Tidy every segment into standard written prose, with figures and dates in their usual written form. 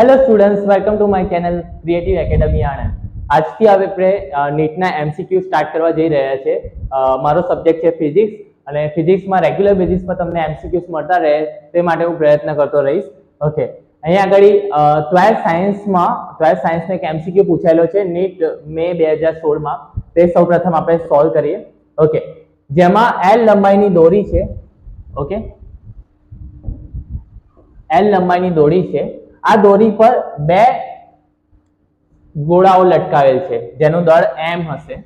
Hello students, welcome to my channel creative academy Anand. આજથી હવે આપણે નીટના એમસીક્યુ સ્ટાર્ટ કરવા જઈ રહ્યા છે. મારો સબ્જેક્ટ છે ફિઝિક્સ અને ફિઝિક્સમાં રેગ્યુલર બેઝિસ પર તમને એમસીક્યુઝ મળતા રહે તે માટે હું પ્રયત્ન કરતો રહીશ. ઓકે, અહીંયા આગળ 12th સાયન્સનો એક એમસીક્યુ પૂછાયેલો છે નીટ મે 2016માં. તે સૌપ્રથમ આપણે સોલ્વ કરીએ. ઓકે, જેમાં એલ લંબાઈની દોરી છે. ઓકે, એલ લંબાઈની દોરી છે. આ દોરી પર બે ગોળાઓ લટકાવેલ છે જેનું દળ m હશે.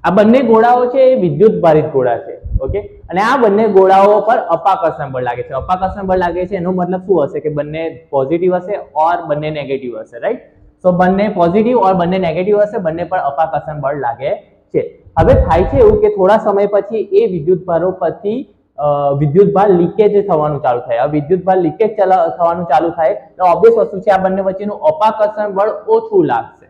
આ બંને ગોળાઓ છે એ વિદ્યુત ભારિત ગોળા છે. ઓકે, અને આ બંને ગોળાઓ પર અપાકર્ષણ બળ લાગે છે. અપાકર્ષણ બળ લાગે છે એનો મતલબ શું હશે કે બંને પોઝિટિવ હશે ઓર બંને નેગેટિવ હશે, રાઈટ? સો બંને પોઝિટિવ ઓર બંને નેગેટિવ હશે, બંને પર અપાકર્ષણ બળ લાગે છે. હવે થાય છે એવું કે થોડા સમય પછી એ વિદ્યુત ભારો પરથી વિદ્યુતભાર લીકેજ થવાનું ચાલુ થાય. આ વિદ્યુતભાર લીકેજ થવાનું ચાલુ થાય તો ઓબ્વિયસ વસ્તુ છે આ બંને વચ્ચેનું અપાકર્ષણ બળ ઓછું લાગશે.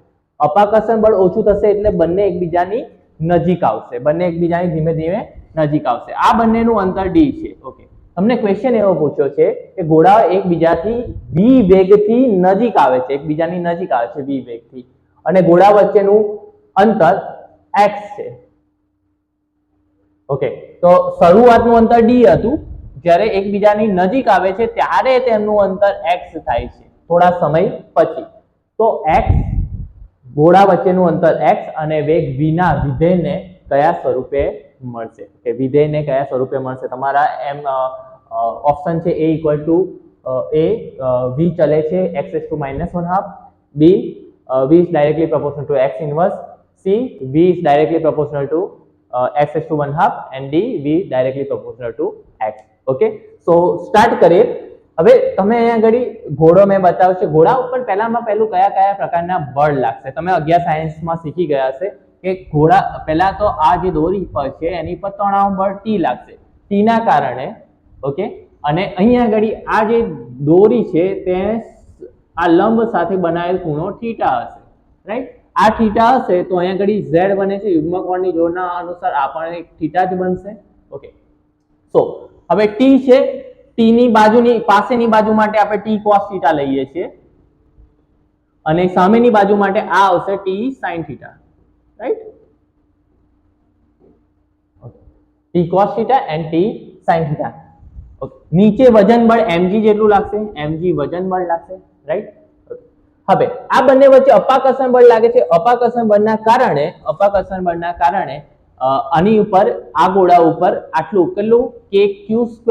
અપાકર્ષણ બળ ઓછું થશે એટલે બંને એકબીજાની નજીક આવશે. બંને એકબીજાની ધીમે ધીમે નજીક આવશે. આ બંનેનું અંતર d છે. ઓકે, તમને ક્વેશ્ચન એવો પૂછ્યો છે કે ગોળાઓ એકબીજાથી v વેગથી નજીક આવે છે, એકબીજાની નજીક આવે છે v વેગથી, અને ગોળા વચ્ચેનું અંતર x છે. ઓકે, તો શરૂઆતનું અંતર d હતું, જ્યારે એકબીજાની નજીક આવે છે ત્યારે તેમનું અંતર x થાય છે થોડા સમય પછી. તો x ગોળા વચ્ચેનું અંતર x અને વેગ v ના વિધેયને કયા સ્વરૂપે મળશે? કે વિધેયને કયા સ્વરૂપે મળશે? તમારા એમ ઓપ્શન છે a = a v ચલે છે x⁻⁻², b v is directly proportional to x inverse, c v is directly proportional to x⁻² and d v directly proportional to x. Okay, so start કરીએ. હવે તમે અહીંયા આગળ ઘોડો મેં બતાવ્યો છે. ઘોડા ઉપર પહેલામાં પહેલું કયા કયા પ્રકારના બળ લાગશે તમે 11 સાયન્સમાં શીખી ગયા હશે કે ઘોડા પહેલા તો આ જે દોરી પર છે એની પર તણાવ બળ t લાગશે, t ના કારણે. ઓકે, અને અહીંયા આગળ આ જે દોરી છે તે આ લંબ સાથે બનાવેલ ખૂણો થીટા હશે, રાઈટ? આ થીટા હશે તો અહીંયા આગળ z બને છે યુગ્મ કોણની જોડના અનુસાર આ પણ એક થીટા જ બનશે. ઓકે, સો હવે t છે, t ની બાજુની પાસેની બાજુ માટે આપણે t cos θ લઈએ છીએ અને સામેની બાજુ માટે આ આવશે t sin θ, right? Okay, t cos θ and t sin θ. Okay, નીચે વજન બળ mg જેટલું લાગશે, mg વજન બળ લાગશે, રાઈટ? હવે આ બંને વચ્ચે અપાકર્ષણ બળ લાગે છે. અપાકર્ષણ બળના કારણે આની ઉપર આ ગોળા ઉપર આટલું કેટલું kq²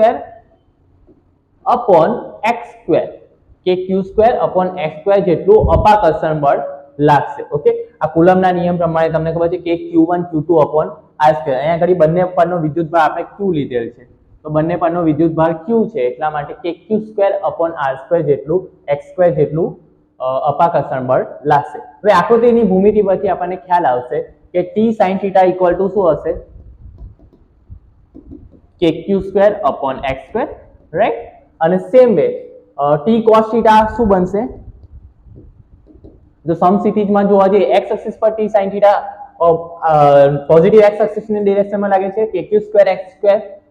upon x², kq² upon x² જેટલું અપાકર્ષણ બળ લાગશે. ઓકે, આ કુલમના નિયમ પ્રમાણે તમને ખબર છે કે q1 q2 upon r². અહીંયા આગળ બંને પરનો વિદ્યુતભાર આપણે q લીધેલ છે, તો બંને પરનો વિદ્યુતભાર q છે એટલા માટે kq² upon r² જેટલું x² જેટલું અપાકર્ષણ બળ લાગશે. હવે આકૃતિની ભૂમિતિ પરથી આપણને ખ્યાલ આવશે કે t sin θ = શું હશે? kq² upon x², right? અને સેમ વે t cos θ શું બનશે? જો સમસ્થિતિમાં જોવા જઈએ x એક્સિસ પર t sin θ પોઝિટિવ x એક્સિસની ડિરેક્શનમાં લાગે છે,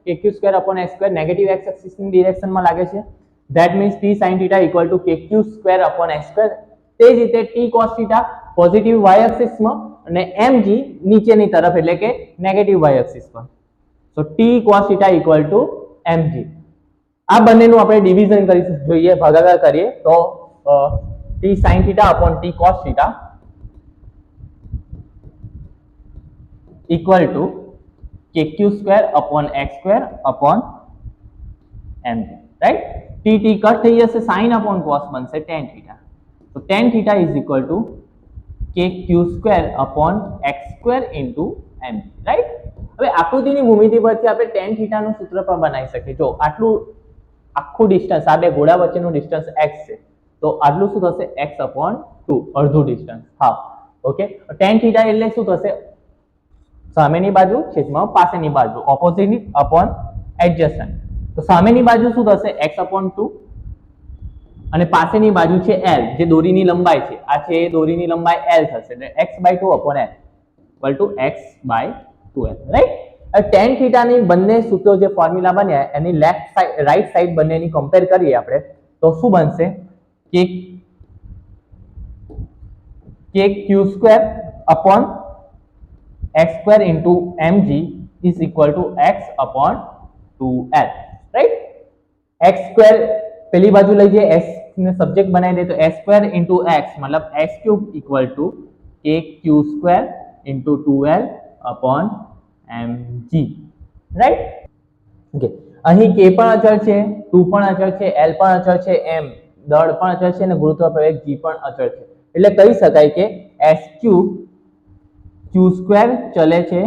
kq² upon x² negative x એક્સિસની ડિરેક્શનમાં લાગે છે. That means t sin θ = kq² upon x². તે જ રીતે t cos θ પોઝિટિવ y એક્સિસમાં અને mg નીચેની તરફ એટલે કે નેગેટિવ y એક્સિસ પર. સો t cos θ = mg. આ બંનેનું આપણે ડિવિઝન કરીશું, જોઈએ ભાગાકાર કરીએ તો t sin θ upon t cos θ = kq² upon x² upon mg, right? t cut થઈ જશે, sin upon cos બનશે tan θ. તો tan θ = kq² upon x² into mg, right? હવે આકૃતિની ભૂમિતિ પરથી આપણે tan θ નું સૂત્ર પણ બનાવી શકીએ. જો આટલું આખું ડિસ્ટન્સ આ બે ગોળા વચ્ચેનું ડિસ્ટન્સ x છે, તો આટલું શું થશે? x/2, અડધું ડિસ્ટન્સ, હાફ. ઓકે, tan θ એટલે શું થશે? સામેની બાજુ છેદમાં પાસેની બાજુ, ઓપોઝિટ upon એડજસન્ટ. તો સામેની બાજુ શું થશે? x/2 અને પાસેની બાજુ છે l, જે દોરીની લંબાઈ છે. આ છે દોરીની લંબાઈ l થશે એટલે x/2 upon l = x/2l, right? tan θ ની બંને સૂત્રો જે ફોર્મ્યુલા બન્યા એની લેફ્ટ સાઈડ રાઈટ સાઈડ બંનેની કમ્પેર કરીએ આપણે તો શું બનશે? કે q square upon x square into mg is equal to x upon 2l, right. x square પેલી બાજુ લઈ જઈએ, x ને સબ્જેક્ટ બનાવી દે તો s સ્ક્વેર ઇન્ટુ x મતલબ x ક્યુબ ઇક્વલ ટુ કે q square into 2l upon mg, right. Okay, અહીં k પણ અચળ છે, 2 પણ અચળ છે, l પણ અચળ છે, m દળ પણ અચળ છે અને ગુરુત્વ પ્રવેગ g પણ અચળ છે. એટલે કહી શકાય કે s ક્યુબ q સ્ક્વેર ચલે છે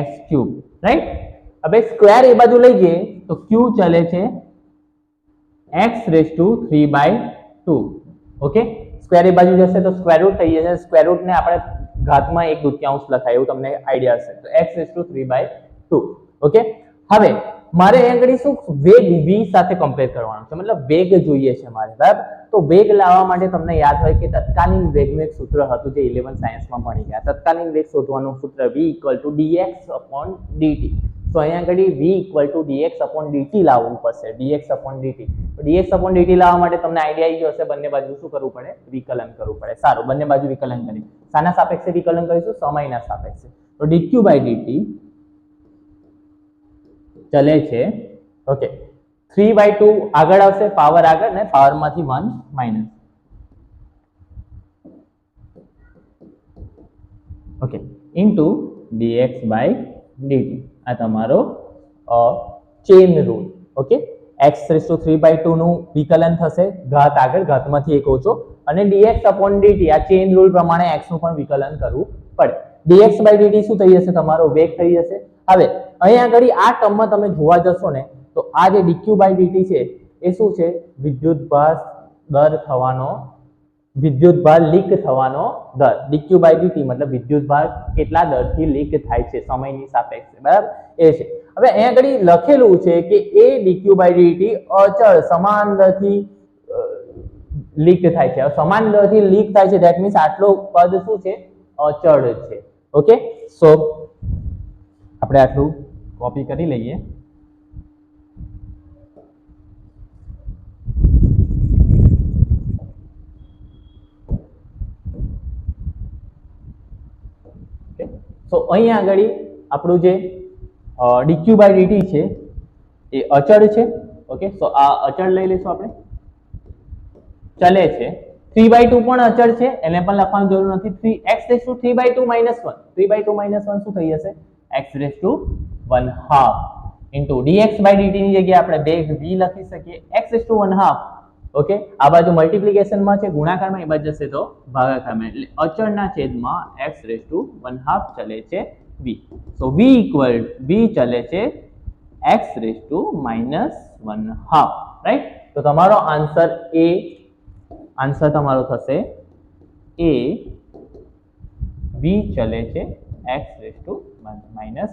x ક્યુબ, રાઈટ. હવે સ્ક્વેર એ બાજુ લઈ જઈએ તો q ચલે છે x raise to 3/2. Okay, square એ બાજુ જશે તો સ્ક્વેર રૂટ થઈ જશે. સ્ક્વેર રૂટ ને આપણે ઘાતમાં 1/2 લખાય એવું તમને આઈડિયા હશે, તો x રેઝ ટુ 3/2. ઓકે, હવે મારે અહીં આગળ શું વેગ v સાથે કમ્પેર કરવાનો છે, મતલબ વેગ જોઈએ છે મારે, બરાબર. તો વેગ લાવવા માટે તમને યાદ હોય કે તત્કાલીન વેગનું એક સૂત્ર હતું જે 11 સાયન્સમાં ભણી ગયા. તત્કાલીન વેગ શોધવાનું સૂત્ર v = dx / dt. તો અહીંયા આગળ v = dx / dt લાવવું પડશે, dx / dt. તો dx / dt લાવવા માટે તમને આઈડિયા આવી ગયો હશે, બંને બાજુ શું કરવું પડે, વિકલન કરવું પડે. સારું, બંને બાજુ વિકલન કરી. શાના સાપેક્ષે વિકલન કરીશું? સમયના સાપેક્ષે. તો dq/dt ચલે છે, ઓકે, 3/2 આગળ આવશે, પાવર આગળ ને પાવરમાંથી 1 માઈનસ. Okay, into dx/dt. આ તમારો ચેન રૂલ. ઓકે, x⁵3/2 નું વિકલન થશે, ઘાત આગળ, ઘાતમાંથી 1 ઓછો, અને dx/dt આ ચેન રૂલ પ્રમાણે x નું પણ વિકલન કરવું પડે. dx/dt શું થઈ જશે? તમારો વેગ થઈ જશે. હવે અહીંયા આગળ આ ટર્મમાં તમે જોવા જશો ને તો આ જે dq/dt છે એ શું છે? વિદ્યુતભાર દર થવાનો, વિદ્યુતભાર લીક થવાનો દર. dq/dt મતલબ વિદ્યુતભાર કેટલા દરથી લીક થાય છે સમયની સાપેક્ષે, બરાબર, એ છે. હવે અહીંયા આગળ લખેલું છે કે એ dq/dt અચળ સમાન દરથી લીક થાય છે. સમાન દરથી લીક થાય છે, ધેટ મીન્સ આટલો પદ શું છે? અચળ છે. ઓકે, સો આપણે આટલું કોપી કરી લઈએ. તો અહીંયા આગળ આપણું જે dq/dt છે એ અચળ છે. ઓકે, તો આ અચળ લઈ લઈશું આપણે, ચલે છે. 3/2 પણ અચળ છે, એને પણ લખવાની જરૂર નથી. x⁵3/2 - 1, 3/2 - 1 શું થઈ જશે? x⁵1/2 ઇન્ટુ dx/dt ની જગ્યાએ આપણે વેગ v લખી શકીએ, x⁵1/2. ઓકે, આ બાજુ મલ્ટીપ્લિકેશનમાં છે, ગુણાકારમાં, એ બાજુ જશે તો ભાગાકારમાં. એટલે અચળના છેદમાં x⁵1/2 ચલે છે v. સો v ચલે છે x⁻⁻1/2, રાઈટ. તો તમારો આન્સર તમારો થશે a, v ચલે છે x⁻⁻1/2.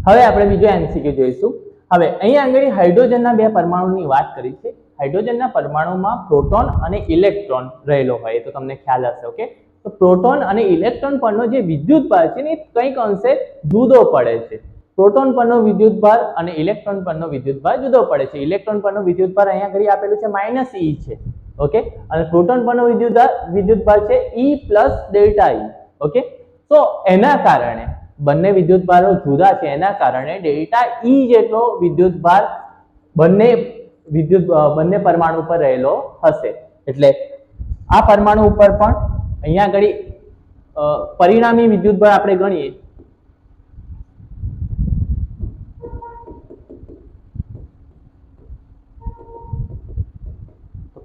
હવે આપણે બીજો એમસીક્યુ જોઈશું. હવે અહીંયા આગળ હાઇડ્રોજનના બે પરમાણુની વાત કરી છે. હાઇડ્રોજનના પરમાણુમાં પ્રોટોન અને ઇલેક્ટ્રોન રહેલો હોય તો તમને ખ્યાલ હશે. ઓકે, તો પ્રોટોન અને ઇલેક્ટ્રોન પરનો જે વિદ્યુતભાર છે ને કંઈક અંશે જુદો પડે છે. પ્રોટોન પરનો વિદ્યુતભાર અને ઇલેક્ટ્રોન પરનો વિદ્યુતભાર જુદો પડે છે. ઇલેક્ટ્રોન પરનો વિદ્યુતભાર અહીંયા આગળ આપેલું છે -e છે. ઓકે, અને પ્રોટોન પરનો વિદ્યુતભાર છે E + ΔE. ઓકે, તો એના કારણે બંને વિદ્યુતભારો જુદા છે, એના કારણે ΔE જેટલો વિદ્યુતભાર બંને પરમાણુ પર રહેલો હશે. એટલે આ પરમાણુ ઉપર પણ અહીંયા આગળ પરિણામી વિદ્યુતભાર આપણે ગણીએ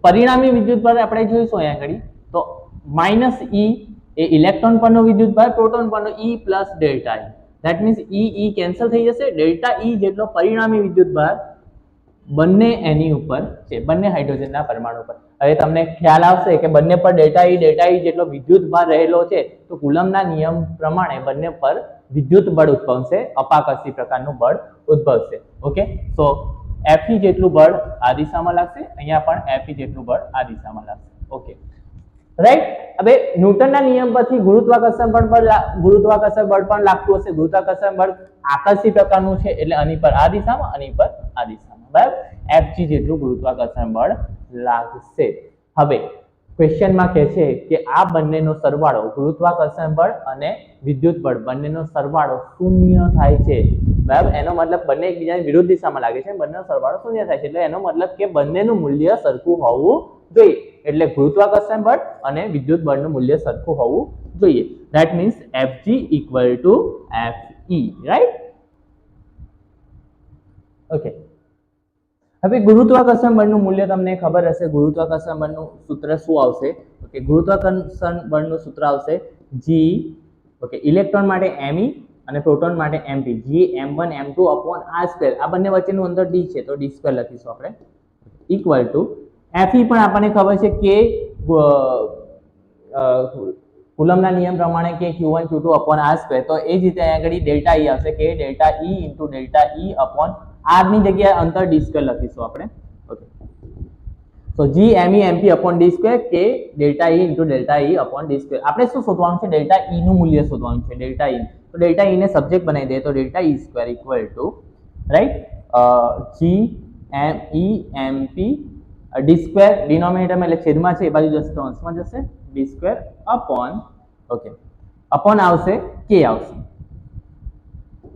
પરિણામી વિદ્યુતભાર આપણે જોઈશું અહીંયા આગળ તો -e એ ઇલેક્ટ્રોન પરનો વિદ્યુતભાર, પ્રોટોન પરનો E + ΔE. That means E cancel થઈ જશે. ΔE જેટલો પરિણામી વિદ્યુતભાર બંને એની ઉપર છે, બંને હાઇડ્રોજનના પરમાણુ પર. હવે તમને ખ્યાલ આવશે કે બંને પર ΔE જેટલો વિદ્યુતભાર રહેલો છે તો કુલમના નિયમ પ્રમાણે બંને પર વિદ્યુત બળ ઉદ્ભવશે, અપાકર્ષી પ્રકારનું બળ ઉદ્ભવશે. ઓકે, સો Fe જેટલું બળ આ દિશામાં લાગશે, અહીંયા પણ Fe જેટલું બળ આ દિશામાં લાગશે. Okay, right. હવે ન્યૂટનના નિયમ પરથી ગુરુત્વાકર્ષણ બળ પણ લાગતું હશે. ગુરુત્વાકર્ષણ બળ આકર્ષી પ્રકારનું છે એટલે આની પર આ દિશામાં, આની પર આ દિશામાં, બરાબર. Fg જેટલું ગુરુત્વાકર્ષણ બળ લાગશે. હવે ક્વેશ્ચનમાં કહે છે કે આ બંનેનો સરવાળો ગુરુત્વાકર્ષણ બળ અને વિદ્યુત બળ બંનેનો સરવાળો શૂન્ય થાય છે. બરાબર, એનો મતલબ બંને એકબીજાની વિરુદ્ધ દિશામાં લાગે છે, બંનેનો સરવાળો શૂન્ય થાય છે. એટલે એનો મતલબ કે બંનેનું મૂલ્ય સરખું હોવું જોઈએ. એટલે ગુરુત્વાકર્ષણ બળ અને વિદ્યુત બળનું મૂલ્ય સરખું હોવું જોઈએ. That means Fg equal to Fe, right? Okay, હવે ગુરુત્વાકર્ષણ બળનું મૂલ્ય તમને ખબર હશે. ગુરુત્વાકર્ષણ બળનું સૂત્ર શું આવશે? ઓકે, ગુરુત્વાકર્ષણ બળનું સૂત્ર આવશે G, ઓકે, ઇલેક્ટ્રોન માટે Me અને પ્રોટોન માટે Mp, G m1 m2 upon r². આ બંને વચ્ચેનું અંતર d છે તો d² લખીશું આપણે, ઇક્વલ ટુ Fe પણ આપણને ખબર છે કે કુલમના નિયમ પ્રમાણે કે q1 q2 upon r². તો એ જ રીતે અહીંયા આગળ ડેલ્ટા E આવશે કે delta E into delta E upon r ની જગ્યાએ અંતર d² લખીશું આપણે. ઓકે, તો G me mp upon d² કે delta E into delta E upon d². આપણે શું શોધવાનું છે? ડેલ્ટા E નું મૂલ્ય શોધવાનું છે. ડેલ્ટા E, તો ડેલ્ટા E ને સબ્જેક્ટ બનાવી દઈએ તો delta E² equal to, right, G me mp d² ડિનોમિનેટરમાં એટલે છેદમાં છે એ બાજુ જશે તો અંશમાં જશે, d² upon, ઓકે, upon આવશે k આવશે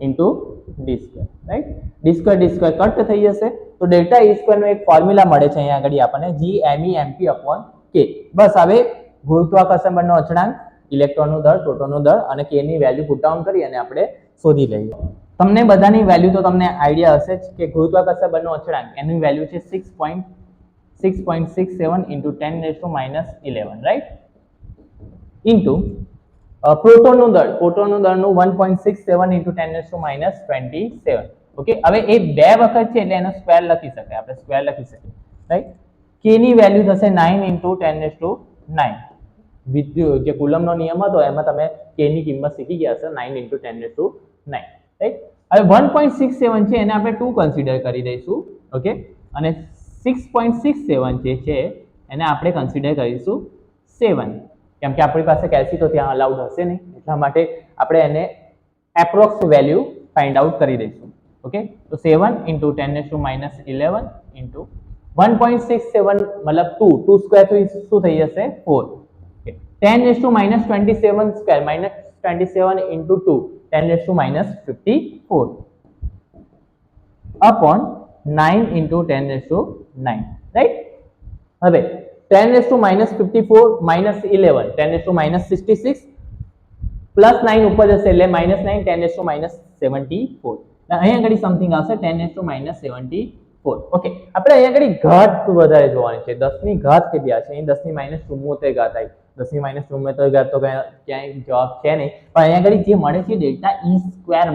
into d², right? d² cut થઈ જશે તો ડેલ્ટા E² નો એક ફોર્મ્યુલા મળે છે અહીંયા આગળ આપણને, G me mp upon k. બસ હવે ગુરુત્વાકર્ષણ બળનો અચળાંક, ઇલેક્ટ્રોનનું દળ, પ્રોટોનનું દળ અને k ની વેલ્યુ પુટ ડાઉન કરી અને આપણે શોધી લઈએ. તમને બધાની વેલ્યુ તો તમને આઈડિયા હશે જ કે ગુરુત્વાકર્ષણ બળનો અચળાંક એની વેલ્યુ છે 6.67 into 10⁻11, રાઈટ? ઇન્ટુ પ્રોટોનનું દળનું 1.67 into 10⁻27. ઓકે, હવે એ બે વખત છે એટલે એનો સ્ક્વેર લખી શકાય, આપણે સ્ક્વેર લખી શકીએ, રાઈટ? k ની વેલ્યુ થશે 9 into 10⁹. વિદ્યુત જે કુલમનો નિયમ હતો એમાં તમે k ની કિંમત શીખી ગયા હશો, 9 into 10⁹, રાઈટ? હવે 1.67 છે એને આપણે 2 કન્સિડર કરી દઈશું. ઓકે, અને 6.67 જે છે એને આપણે કન્સિડર કરીશું 7, કેમ કે આપણી પાસે કેલ્સી તો ત્યાં અલાઉડ હશે નહીં, એટલા માટે આપણે એને એપ્રોક્સ વેલ્યુ ફાઇન્ડ આઉટ કરી દઈશું. ઓકે, તો 7 into 10⁻11 into 1.67 મતલબ 2² તો શું થઈ જશે? 4. 10⁻27² -27 into 2 10⁻54 upon 9 into 10⁹, રાઈટ? હવે 10⁻54 -11 10⁻66 પ્લસ 9 ઉપર જશે એટલે -9 10⁻74. અહીંયા આગળ સમથિંગ આવશે 10⁻74. ઓકે, આપણે અહીંયા આગળ ઘાત વધારે જોવાની છે. 10 ની ઘાત કેટલી આવશે? અહીં 10 ની -74 ઘાત આવી. 10 ની -74 ઘાત તો ક્યાંય જવાબ છે નહીં, પણ અહીંયા આગળ જે મળે છે ડેલ્ટા E²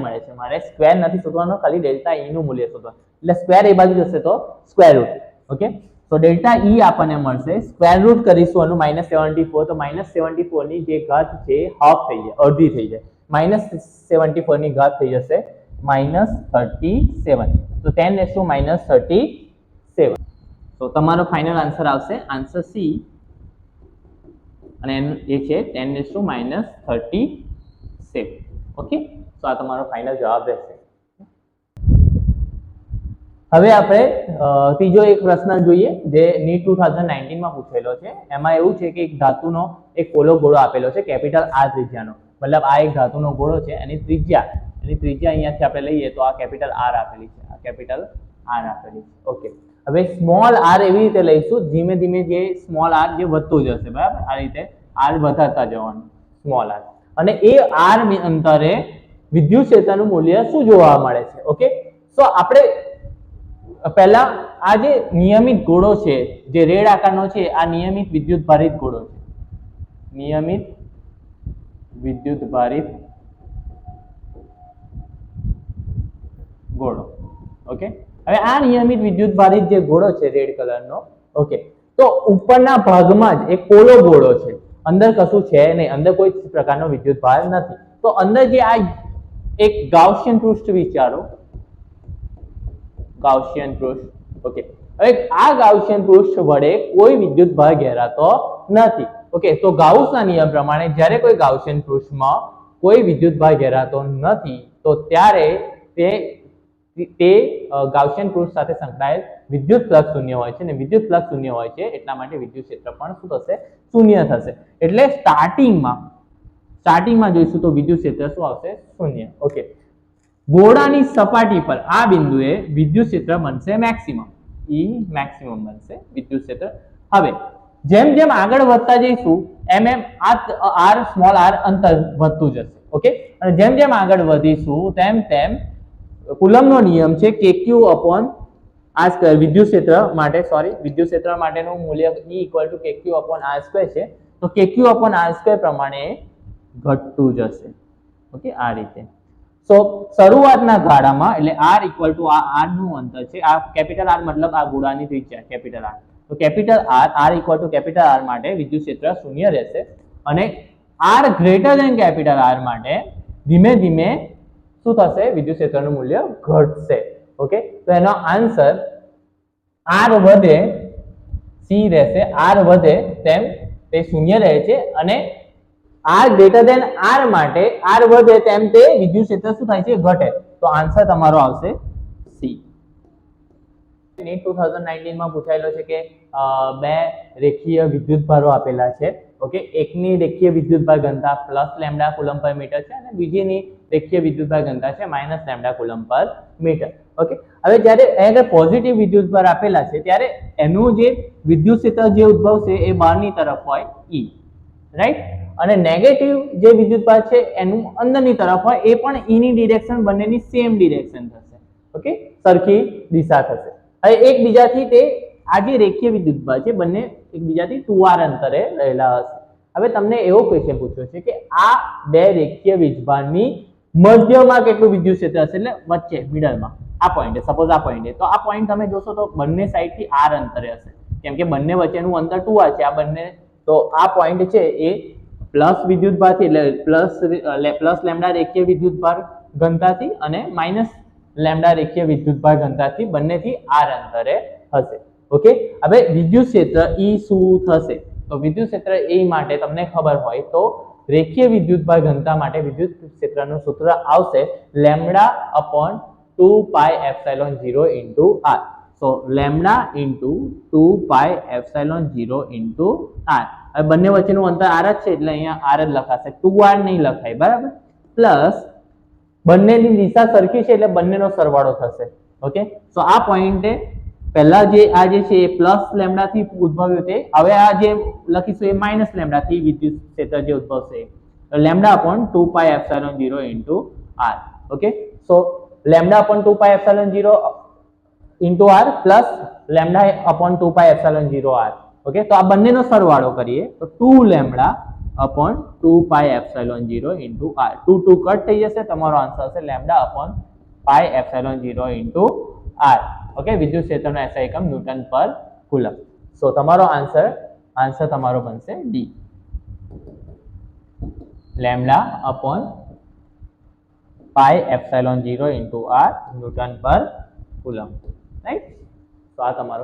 મળે છે. મારે સ્ક્વેર નથી શોધવાનો, ખાલી ડેલ્ટા E નું મૂલ્ય શોધવાનું. એટલે સ્ક્વેર એ બાજુ જશે તો સ્ક્વેર રૂટ. ઓકે, તો ડેલ્ટા E આપણને મળશે, સ્ક્વેર રૂટ કરીશું આનું -74, તો -74 ની જે ઘાત છે હાફ થઈ જાય, અડધી થઈ જાય. -74 ની ઘાત થઈ જશે -37, તો 10⁻37. તો તમારો ફાઇનલ આન્સર આવશે આન્સર C, અને એ છે 10⁻37. ઓકે, તો આ તમારો ફાઇનલ જવાબ રહેશે. હવે આપણે ત્રીજો એક પ્રશ્ન જોઈએ જે નીટ 2019 માં પૂછેલો છે. એમાં એવું છે કે એક ધાતુનો એક પોલો ગોળો આપેલો છે કેપિટલ R ત્રિજ્યાનો, મતલબ આ એક ધાતુનો ગોળો છે, એની ત્રિજ્યા અહીંયાથી આપણે લઈએ તો આ કેપિટલ R આપેલી છે, આ કેપિટલ R આપેલી છે. ઓકે, હવે સ્મોલ r એવી રીતે લઈશું, ધીમે ધીમે જે સ્મોલ r જે વધતું જશે, બરાબર? આ રીતે r વધારતા જવાનું સ્મોલ r, અને એ r અંતરે વિદ્યુત ક્ષેત્રનું મૂલ્ય શું જોવા મળે છે? ઓકે, તો આપણે પહેલા આ જે નિયમિત ગોળો છે જે રેડ આકારનો છે, આ નિયમિત વિદ્યુત ભારિત ગોળો છે, નિયમિત વિદ્યુત ભારિત ગોળો. ઓકે, હવે આ નિયમિત વિદ્યુત ભારિત જે ગોળો છે રેડ કલરનો, ઓકે, તો ઉપરના ભાગમાં જ એક પોલો ગોળો છે, અંદર કશું છે નહીં, અંદર કોઈ પ્રકારનો વિદ્યુત ભાર નથી. તો અંદર જે આ એક ગાઉસિયન પૃષ્ઠ વિચારો, ગાઉસિયન પૃષ્ઠ. ઓકે, હવે આ ગાઉસિયન પૃષ્ઠ વડે કોઈ વિદ્યુત ભાર ઘેરાતો નથી. ઓકે, તો ગાઉસના નિયમ પ્રમાણે જ્યારે કોઈ ગાઉસિયન પૃષ્ઠમાં કોઈ વિદ્યુત ભાર ઘેરાતો નથી તો ત્યારે તે ગાઉસિયન પ્રૂફ સાથે સંકળાયેલ વિદ્યુત ફ્લક્સ શૂન્ય હોય છે, અને વિદ્યુત ફ્લક્સ શૂન્ય હોય છે એટલા માટે વિદ્યુત ક્ષેત્ર પણ શું થશે? શૂન્ય થશે. એટલે સ્ટાર્ટિંગમાં જોઈશું તો વિદ્યુત ક્ષેત્ર શું આવશે? શૂન્ય. ઓકે, ગોળાની સપાટી પર આ બિંદુએ વિદ્યુત ક્ષેત્ર બનશે મેક્સિમમ, મેક્સિમમ બનશે વિદ્યુત ક્ષેત્ર. હવે જેમ જેમ આગળ વધતા જઈશું એમ આ સ્મોલ r અંતર વધતું જશે. ઓકે, અને જેમ જેમ આગળ વધીશું તેમ તેમ કુલમ્બનો નિયમ છે kq/r². વિદ્યુત ક્ષેત્ર માટેનું મૂલ્ય E=kq/r² છે. તો kq/r² પ્રમાણે ઘટતું જશે. ઓકે, આ રીતે. સો શરૂઆતના ગાળામાં એટલે r નું અંતર છે, આ કેપિટલ R મતલબ આ ગોળાની ત્રિજ્યા કેપિટલ R. તો કેપિટલ R માટે વિદ્યુત ક્ષેત્ર શૂન્ય રહેશે, અને r greater than capital R માટે ધીમે ધીમે શું થશે? વિદ્યુત ક્ષેત્રનું મૂલ્ય ઘટશે. ઓકે, તો એનો આન્સર r વધે c રહેશે. r વધે તેમ તે શૂન્ય રહે છે, અને r ગ્રેટર ધેન r માટે r વધે તેમ તે વિદ્યુત ક્ષેત્ર શું થાય છે? ઘટે. તો આન્સર તમારો આવશે c. નીટ 2019 માં પૂછાયેલો છે કે બે રેખીય વિદ્યુતભારો આપેલા છે. ઓકે, એકની રેખીય વિદ્યુતભાર ઘનતા +λ કુલમ્બ પર મીટર છે, અને બીજીની રેખીય વિદ્યુતભાર ઘનતા છે -λ કુલમ્બ પર મીટર. ઓકે, હવે જ્યારે અહીંયા પોઝિટિવ વિદ્યુતભાર આપેલા છે ત્યારે એનું જે વિદ્યુત ક્ષેત્ર જે ઉદ્ભવશે એ બહારની તરફ હોય E, રાઈટ, અને નેગેટિવ જે વિદ્યુતભાર છે એનું અંદરની તરફ હોય એ પણ E ની ડિરેક્શન બંનેની સેમ ડિરેક્શન થશે. ઓકે, સરખી દિશા થશે. હવે એકબીજાથી તે આ જે રેખીય વિદ્યુતભાર છે બંને એકબીજાથી 2r અંતરે રહેલા હશે. હવે તમને એવો ક્વેશ્ચન પૂછ્યો છે કે આ બે રેખીય વીજભારની મધ્યમાં કેટલું વિદ્યુત ક્ષેત્ર હશે, એટલે વચ્ચે મિડલમાં આ પોઈન્ટે, સપોઝ આ પોઈન્ટે. તો આ પોઈન્ટ તમે જોશો તો બંને સાઈડથી r અંતરે હશે, કેમ કે બંને વચ્ચેનું અંતર 2r છે. આ બંને, તો આ પોઈન્ટ છે એ પ્લસ વિદ્યુતભારથી એટલે પ્લસ લેમ્ડા રેખીય વિદ્યુતભાર ઘનતાથી અને માઇનસ લેમ્ડા રેખીય વિદ્યુતભાર ઘનતાથી બંનેથી r અંતરે હશે. ઓકે, હવે વિદ્યુત ક્ષેત્ર E શું થશે? તો વિદ્યુત ક્ષેત્ર E માટે તમને ખબર હોય તો રેખીય વિદ્યુતભાર ઘનતા માટે વિદ્યુત ક્ષેત્રનું સૂત્ર આવશે λ/2πε0 × r. સો λ/2πε0 × r. હવે બંને વચ્ચેનું અંતર r જ છે એટલે અહીંયા r જ લખાશે, 2r નહીં લખાય, બરાબર. પ્લસ બંનેની દિશા સરખી છે એટલે બંનેનો સરવાળો થશે. ઓકે, સો આ પોઈન્ટે પહેલા જે આ જે છે એ +λ થી ઉદ્ભવ્યું તે, હવે આ જે લખીશું એ -λ થી વિદ્યુત ક્ષેત્ર જે ઉદ્ભવશે λ/2πε0 × r. ઓકે, સો λ/2πε0 × r પ્લસ λ/2πε0 r. ઓકે, તો આ બંનેનો સરવાળો કરીએ તો 2λ/2πε0 × r. 2 કટ થઈ જશે, તમારો આન્સર હશે λ/πε0 × r. ઓકે, વિદ્યુત ક્ષેત્રનો SI એકમ ન્યૂટન પર કુલમ્બ. સો તમારો આન્સર તમારો બનશે D, λ/πε0 × r ન્યૂટન પર કુલમ્બ. રાઈટ, તો આ તમારો